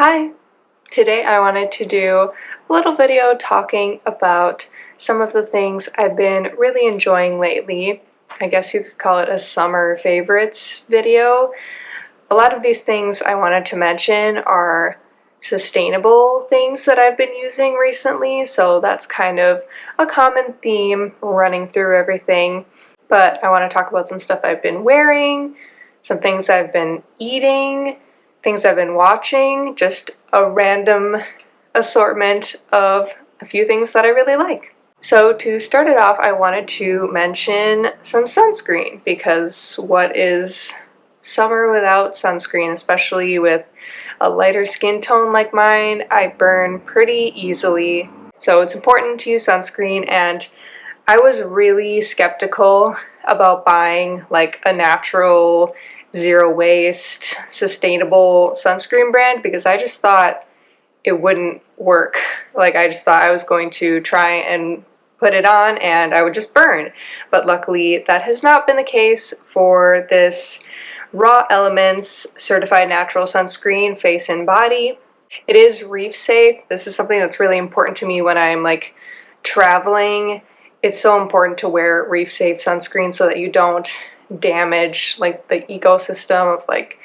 Hi! Today I wanted to do a little video talking about some of the things I've been really enjoying lately. I guess you could call it a summer favorites video. A lot of these things I wanted to mention are sustainable things that I've been using recently, so that's kind of a common theme running through everything. But I want to talk about some stuff I've been wearing, some things I've been eating, things I've been watching, just a random assortment of a few things that I really like. So to start it off, I wanted to mention some sunscreen, because what is summer without sunscreen, especially with a lighter skin tone like mine? I burn pretty easily, so it's important to use sunscreen. And I was really skeptical about buying like a natural, zero waste, sustainable sunscreen brand because I just thought it wouldn't work. Like, I just thought I was going to try and put it on and I would just burn. But luckily that has not been the case for this Raw Elements certified natural sunscreen, face and body. It is reef safe. This is something that's really important to me when I'm like traveling. It's so important to wear reef safe sunscreen so that you don't damage like the ecosystem of like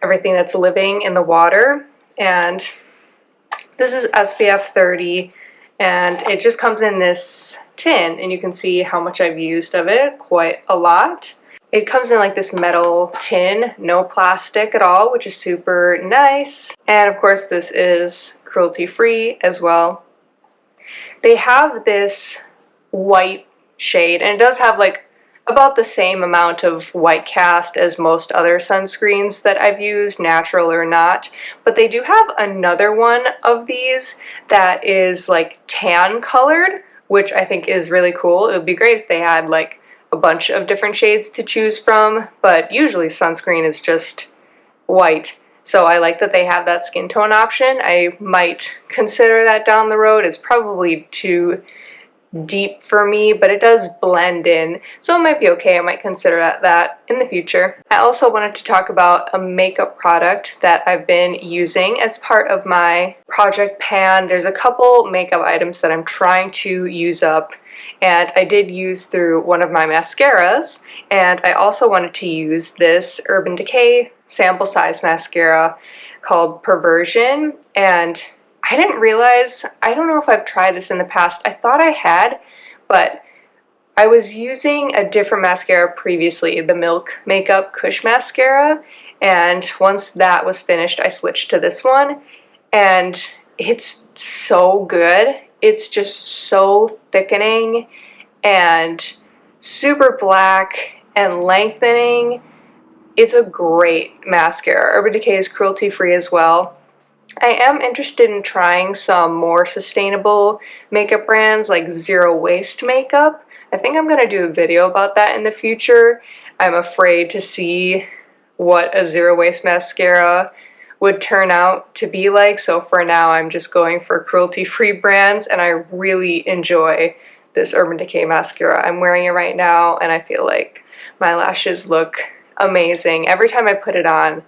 everything that's living in the water. And this is SPF 30 and it just comes in this tin, and you can see how much I've used of it, quite a lot. It comes in like this metal tin, no plastic at all, which is super nice. And of course this is cruelty free as well. They have this white shade, and it does have like about the same amount of white cast as most other sunscreens that I've used, natural or not, but they do have another one of these that is like tan colored, which I think is really cool. It would be great if they had like a bunch of different shades to choose from, but usually sunscreen is just white. So I like that they have that skin tone option. I might consider that down the road. It's probably too deep for me, but it does blend in, so it might be okay. I might consider that in the future. I also wanted to talk about a makeup product that I've been using as part of my project pan. There's a couple makeup items that I'm trying to use up, and I did use through one of my mascaras, and I also wanted to use this Urban Decay sample size mascara called Perversion. And I didn't realize, I don't know if I've tried this in the past. I thought I had, but I was using a different mascara previously, the Milk Makeup Kush Mascara, and once that was finished, I switched to this one, and it's so good. It's just so thickening and super black and lengthening. It's a great mascara. Urban Decay is cruelty free as well. I am interested in trying some more sustainable makeup brands like zero waste makeup. I think I'm going to do a video about that in the future. I'm afraid to see what a zero waste mascara would turn out to be like, so for now I'm just going for cruelty-free brands, and I really enjoy this Urban Decay mascara. I'm wearing it right now and I feel like my lashes look amazing. Every time I put it on,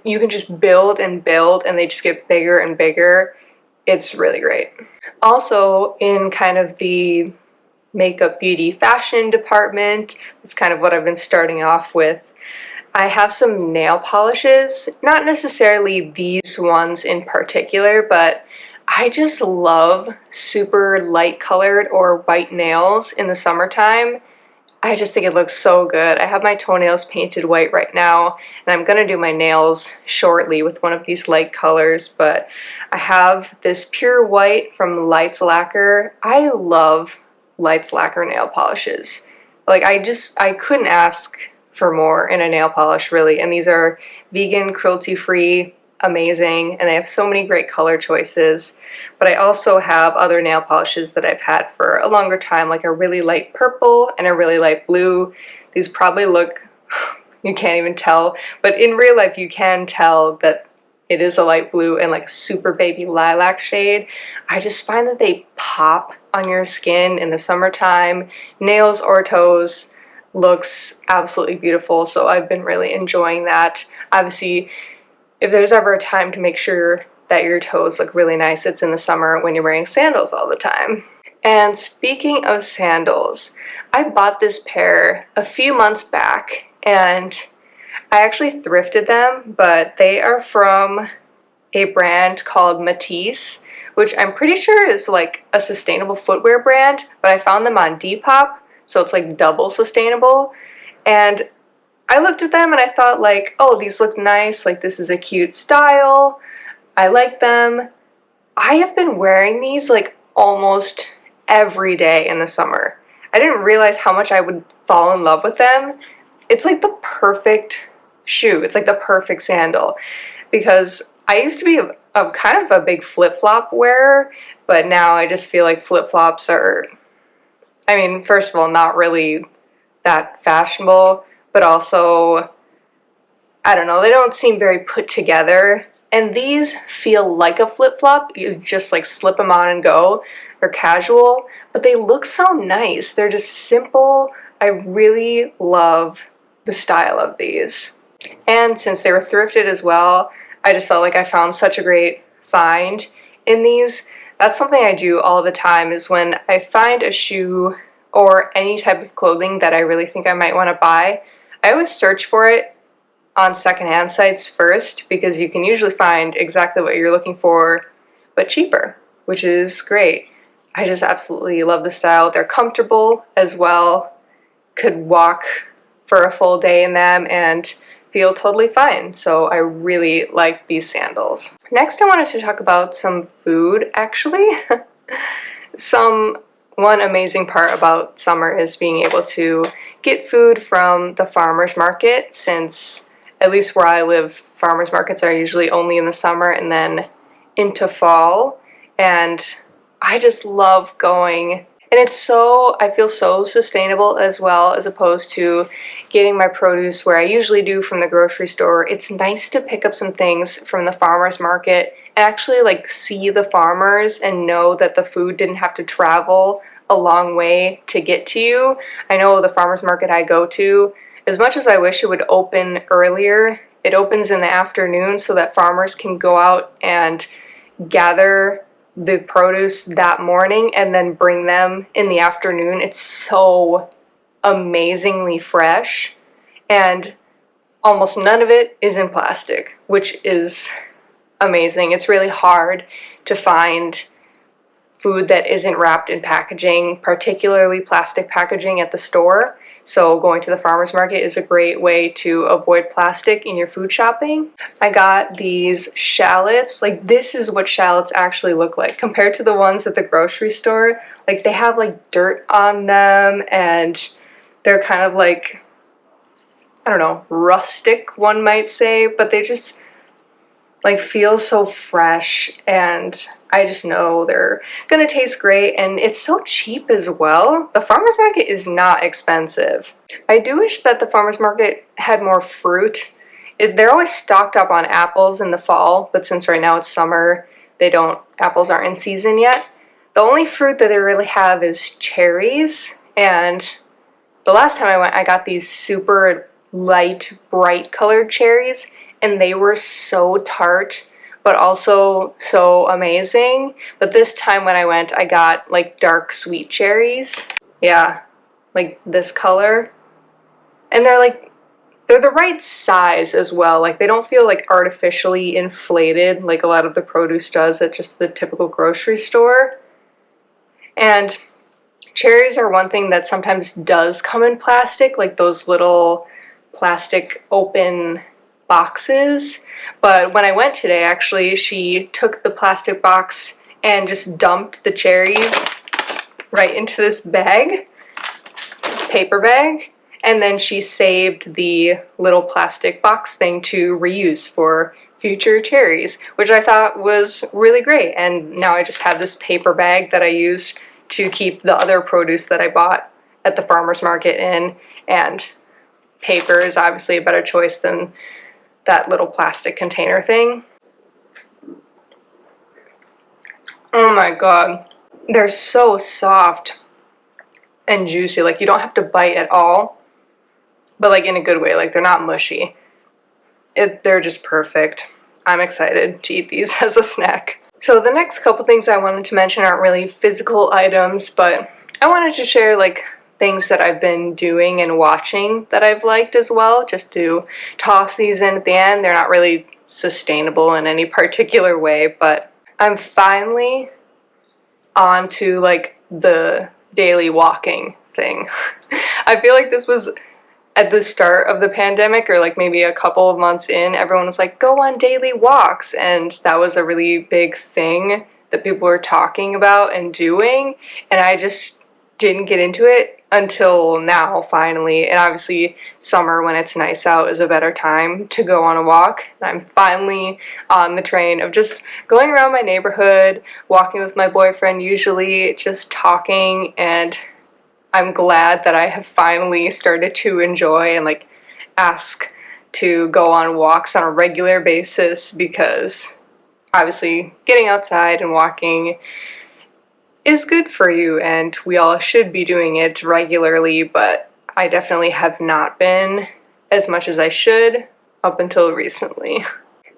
you can just build and build and they just get bigger and bigger. It's really great. Also, in kind of the makeup, beauty, fashion department, that's kind of what I've been starting off with. I have some nail polishes, not necessarily these ones in particular, but I just love super light colored or white nails in the summertime. I just think it looks so good. I have my toenails painted white right now, and I'm going to do my nails shortly with one of these light colors, but I have this pure white from Lights Lacquer. I love Lights Lacquer nail polishes. Like, I couldn't ask for more in a nail polish, really, and these are vegan, cruelty-free, amazing, and they have so many great color choices. But I also have other nail polishes that I've had for a longer time, like a really light purple and a really light blue. These probably look, you can't even tell, but in real life you can tell that it is a light blue and like a super baby lilac shade. I just find that they pop on your skin in the summertime, nails or toes. Looks absolutely beautiful, so I've been really enjoying that. Obviously, if there's ever a time to make sure that your toes look really nice, it's in the summer when you're wearing sandals all the time. And speaking of sandals, I bought this pair a few months back, and I actually thrifted them, but they are from a brand called Matisse, which I'm pretty sure is like a sustainable footwear brand, but I found them on Depop, so it's like double sustainable. And I looked at them and I thought like, oh, these look nice, like this is a cute style. I like them. I have been wearing these like almost every day in the summer. I didn't realize how much I would fall in love with them. It's like the perfect shoe. It's like the perfect sandal, because I used to be a kind of a big flip-flop wearer, but now I just feel like flip-flops are, I mean, first of all, not really that fashionable, but also, I don't know, they don't seem very put together. And these feel like a flip-flop. You just like slip them on and go. They're casual, but they look so nice. They're just simple. I really love the style of these. And since they were thrifted as well, I just felt like I found such a great find in these. That's something I do all the time, is when I find a shoe or any type of clothing that I really think I might want to buy, I always search for it on secondhand sites first, because you can usually find exactly what you're looking for, but cheaper, which is great. I just absolutely love the style. They're comfortable as well. Could walk for a full day in them and feel totally fine. So I really like these sandals. Next, I wanted to talk about some food, actually. One amazing part about summer is being able to get food from the farmer's market, since at least where I live, farmers markets are usually only in the summer and then into fall. And I just love going. And I feel so sustainable as well, as opposed to getting my produce where I usually do from the grocery store. It's nice to pick up some things from the farmer's market and actually like see the farmers and know that the food didn't have to travel a long way to get to you. I know the farmer's market I go to, as much as I wish it would open earlier, it opens in the afternoon so that farmers can go out and gather the produce that morning and then bring them in the afternoon. It's so amazingly fresh, and almost none of it is in plastic, which is amazing. It's really hard to find food that isn't wrapped in packaging, particularly plastic packaging at the store. So going to the farmer's market is a great way to avoid plastic in your food shopping. I got these shallots. Like, this is what shallots actually look like compared to the ones at the grocery store. Like, they have like dirt on them, and they're kind of like, I don't know, rustic, one might say, but they just like feel so fresh, and I just know they're gonna taste great, and it's so cheap as well. The farmer's market is not expensive. I do wish that the farmer's market had more fruit. They're always stocked up on apples in the fall, but since right now it's summer, apples aren't in season yet. The only fruit that they really have is cherries, and the last time I went, I got these super light, bright colored cherries, and they were so tart, but also so amazing. But this time when I went, I got like dark sweet cherries. Yeah, like this color. And they're the right size as well. Like, they don't feel like artificially inflated like a lot of the produce does at just the typical grocery store. And cherries are one thing that sometimes does come in plastic, like those little plastic open boxes. But when I went today, actually, she took the plastic box and just dumped the cherries right into this bag, paper bag, and then she saved the little plastic box thing to reuse for future cherries, which I thought was really great. And now I just have this paper bag that I used to keep the other produce that I bought at the farmer's market in, and paper is obviously a better choice than that little plastic container thing. Oh my god. They're so soft and juicy. Like, you don't have to bite at all, but like in a good way. Like, they're not mushy. They're just perfect. I'm excited to eat these as a snack. So the next couple things I wanted to mention aren't really physical items, but I wanted to share like things that I've been doing and watching that I've liked as well, just to toss these in at the end. They're not really sustainable in any particular way, but I'm finally on to like the daily walking thing. I feel like this was at the start of the pandemic, or like maybe a couple of months in, everyone was like, go on daily walks, and that was a really big thing that people were talking about and doing, and I just didn't get into it until now, finally. And obviously summer, when it's nice out, is a better time to go on a walk. And I'm finally on the train of just going around my neighborhood, walking with my boyfriend, usually just talking, and I'm glad that I have finally started to enjoy and like ask to go on walks on a regular basis, because obviously getting outside and walking is good for you and we all should be doing it regularly, but I definitely have not been as much as I should up until recently.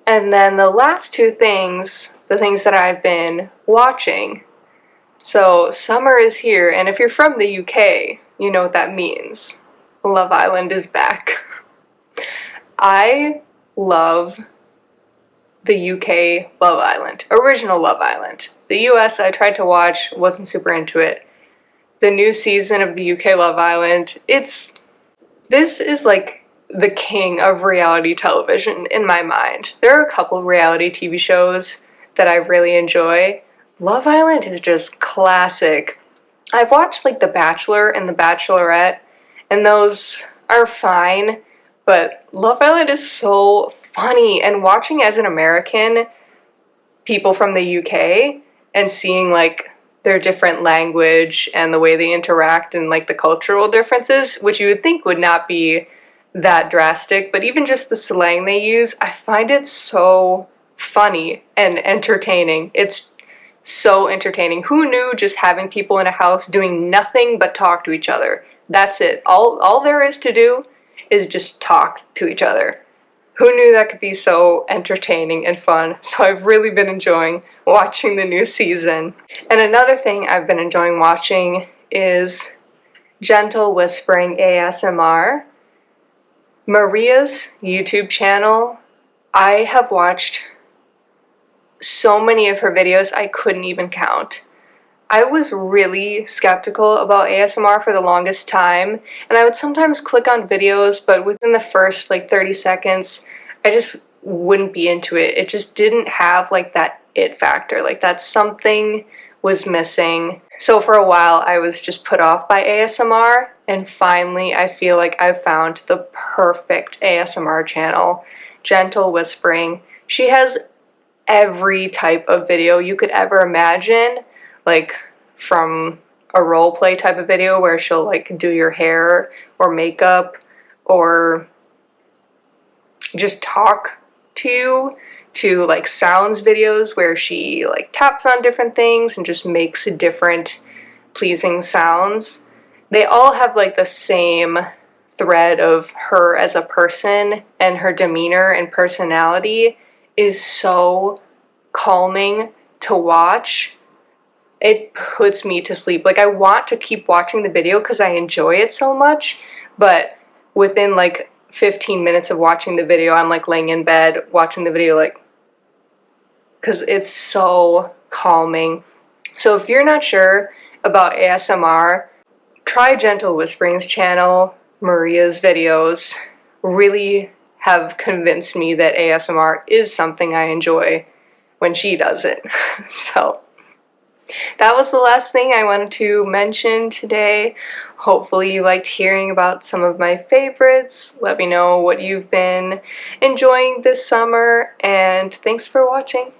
And then the last two things, the things that I've been watching. So summer is here, and if you're from the UK, you know what that means. Love Island is back. I love the UK Love Island, original Love Island. The US I tried to watch, wasn't super into it. The new season of the UK Love Island, this is like the king of reality television in my mind. There are a couple of reality TV shows that I really enjoy. Love Island is just classic. I've watched like The Bachelor and The Bachelorette, and those are fine, but Love Island is so funny, and watching as an American people from the UK and seeing like their different language and the way they interact and like the cultural differences, which you would think would not be that drastic, but even just the slang they use, I find it so funny and entertaining. It's so entertaining. Who knew just having people in a house doing nothing but talk to each other? That's it. All there is to do is just talk to each other. Who knew that could be so entertaining and fun? So I've really been enjoying watching the new season. And another thing I've been enjoying watching is gentle whispering ASMR. Maria's YouTube channel, I have watched so many of her videos I couldn't even count. I was really skeptical about ASMR for the longest time, and I would sometimes click on videos, but within the first like 30 seconds, I just wouldn't be into it. It just didn't have like that it factor, like that something was missing. So for a while I was just put off by ASMR, and finally I feel like I've found the perfect ASMR channel, Gentle Whispering. She has every type of video you could ever imagine, like from a role play type of video where she'll like do your hair or makeup, or just talk to you, to like sounds videos where she like taps on different things and just makes different pleasing sounds. They all have like the same thread of her as a person, and her demeanor and personality is so calming to watch. It puts me to sleep. Like I want to keep watching the video because I enjoy it so much, but within like 15 minutes of watching the video, I'm like laying in bed watching the video, like, because it's so calming. So if you're not sure about ASMR, try Gentle Whispering's channel. Maria's videos really have convinced me that ASMR is something I enjoy when she does it. So that was the last thing I wanted to mention today. Hopefully you liked hearing about some of my favorites. Let me know what you've been enjoying this summer, and thanks for watching.